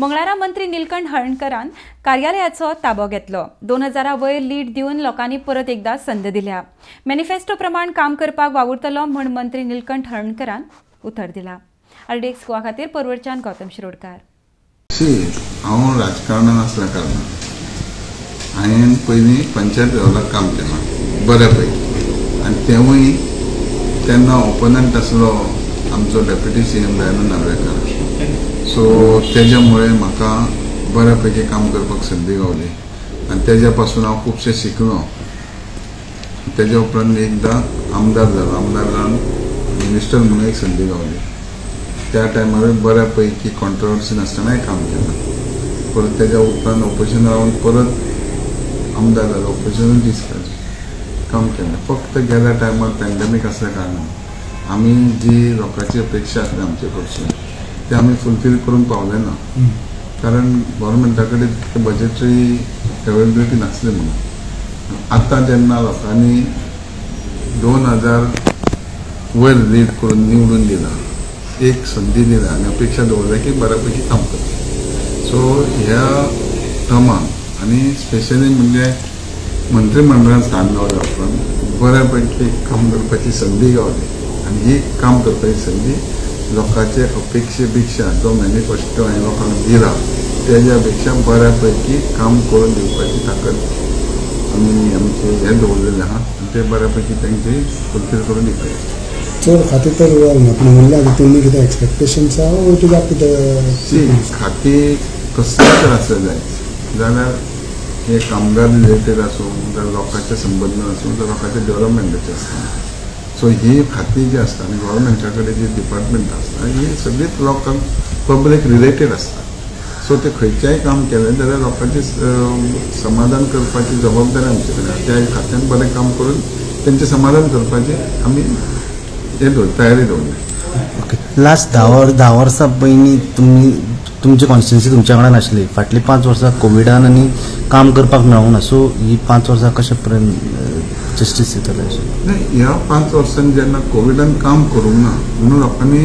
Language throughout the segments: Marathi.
मंगळारा मंत्री निलकंठ हळर्णकरान कार्यालयाचो ताबो घेतलो। 2000 वयर लीड दिवन लोकांनी परत एकदा संद दिल्या। मॅनिफेस्टो प्रमाण काम करपाक वावुरतलो म्हण मंत्री निलकंठ हळर्णकरान उतर दिला। आरडीएक्स गोवा खातीर परवरच्यान गौतम शिरोडकार। हांव राजकारणान आसल्या कारणान हांवें पयलीं पंचायत लेवलाक काम केलां बऱ्यापैकी, आनी तेवूय तेन्ना ओपोनंट आसलो आमचो deputy CM Dayanand Narvekar. So तेज्या मुळे म्हाका बऱ्यापैकी काम करपाक संदी गावली आनी तेज्या पासून हांव खुबशें शिकलो। तेज्या उपरांत एकदां आमदार जालो, आमदार जावन मिनिस्टर म्हणून एक संदी गावली। त्या टायमार बऱ्यापैकी कॉन्ट्रोवर्सी नासतनाय काम केलां। परत तेज्या उपरांत ऑपोजिशन रावन परत आमदार जालो, ऑपोजिशन दिसता काम केलें। फक्त गेल्या टायमार पॅन्डेमीक आसल्या कारणान आमी जी लोकांची अपेक्षा आसली आमचे कडसून ते आमी फुलफील करून पावले ना, कारण गव्हर्मेंटा कडेन बजेटरी अवेलेबिलिटी नासली म्हणून। आतां जेन्ना लोकांनी 2000 वयर लीड करून निवडून दिला, एक संदी दिला आनी अपेक्षा दवरल्या की बऱ्यापैकी काम करता। सो ह्या टर्मान आनी स्पेशली म्हणजे मंत्रिमंडळान स्थान गावल्या उपरांत बऱ्यापैकी काम करपाची संदी गावली आनी ही काम करपाची संदी लोकांचे अपेक्षे पेक्षा जो मॅनिफेस्टो हांवें लोकांक दिला तेज्या पेक्षा बऱ्यापैकी काम करून दिवपाची ताकद आमी आमचे हे दवरलेलें आहा आनी ते बऱ्यापैकी तेंचे फुलफील करून दिवपाचे। चड खातें तर पूण म्हणल्यार तुमी कितें एक्सपेक्टेशन्स आहा ओ it is up to the खातें कसलें तर आसलें जाय जाल्यार हे कामगार रिलेटेड आसूं जाल्यार लोकांचे संबंद आसूं जाल्यार लोकांच्या डेव्हलपमेंटाचे आसता। सो ही खातीं जी आसता आनी गव्हर्मेंटा कडेन जी डिपार्टमेंट आसता ही सगळींच लोकांक पब्लीक रिलेटेड आसता। सो ते खंयचेंय काम केलें जाल्यार लोकांचे समाधान करपाची जबाबदारी आमचे कडेन आसा। त्या खात्यान बरें काम करून तेंचें समाधान करपाची आमी तयारी दवरली। ओके, लास्ट 10 वर्सां पयलीं तुमची कॉन्स्टिट्युएन्सी तुमच्या कडेन आसली। फाटलीं 5 वर्सां कोविडान आनी काम करपाक मेळूंक ना। सो ही 5 वर्सां कशे पर्यंत जस्टीस दितले अशें? ह्या 5 वर्सांनी जेन्ना कोविडान काम करूंक ना म्हणून लोकांनी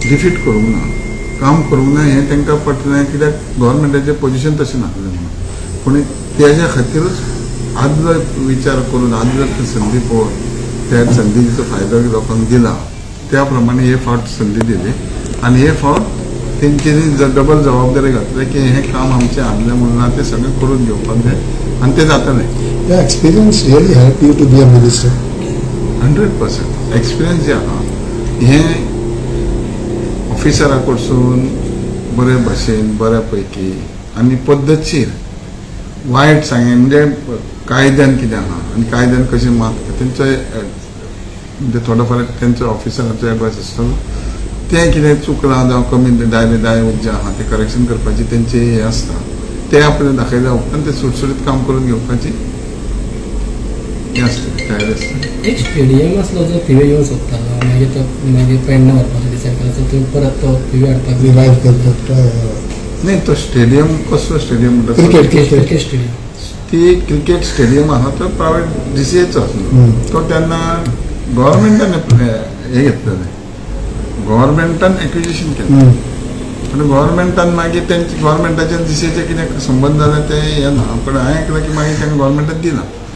डिफीट करूंक ना, काम करूंक ना हें तांकां पटलें कित्याक गव्हर्मेंटाचें पोजिशन तशें नासलें म्हणून। पूण तेज्या खातीरूच आदलो विचार करून आदलो संदी पळोवन त्या संदीचो फायदो लोकांक दिला, त्या प्रमाणे हे फावट संदी दिली आनी हे फावट तेंच्यांनी डबल जबाबदारी घातली की हे काम आमचें आदलें म्हणून ते सगळें करून घेवपाक जाय आनी तें जातलें। Experience really help you to be a minister? 100% experience जे आहा हें ऑफिसरा कडसून बरे भाशेन बऱ्यापैकी आनी पद्दतशीर वायट सांगें म्हणजे कायद्यान कितें आहा आनी कायद्यान कशें मात तेंचो म्हणजे थोडो फार तेंचो ऑफिसराचो एडवायस आसतलो। तें कितें चुकलां जावं कमी दाय जे आहा ते करेक्शन करपाची तेंचे हे आसता, ते आपल्याक दाखयल्या उपरांत ते सुटसुटीत काम करून घेवपाची हे आसता, तयारी आसता। एक स्टेडियम आसलो जो थिवे येवंक सोदतालो, मागीर पेडणा व्हरपाचो डिसायड केलो, सो परत तो थिवे हाडपाक रिवायव करतात। नाही, तो स्टेडियम कसलो स्टेडियम म्हणटा? Cricket stadium. ती क्रिकेट स्टेडियम आहा तो प्रायवेट DCAचो आसलो। तो तेन्ना गव्हर्मेंटान हे घेतलेलें, गव्हर्मेंटान एक्विजिशन केलें, पण गव्हर्मेंटान मागीर तेंचे गव्हर्मेंटाच्या DCAचे कितें संबंद जाले ते हे ना, पण हांवें आयकलां की मागीर ताणें गव्हर्मेंटान दिला।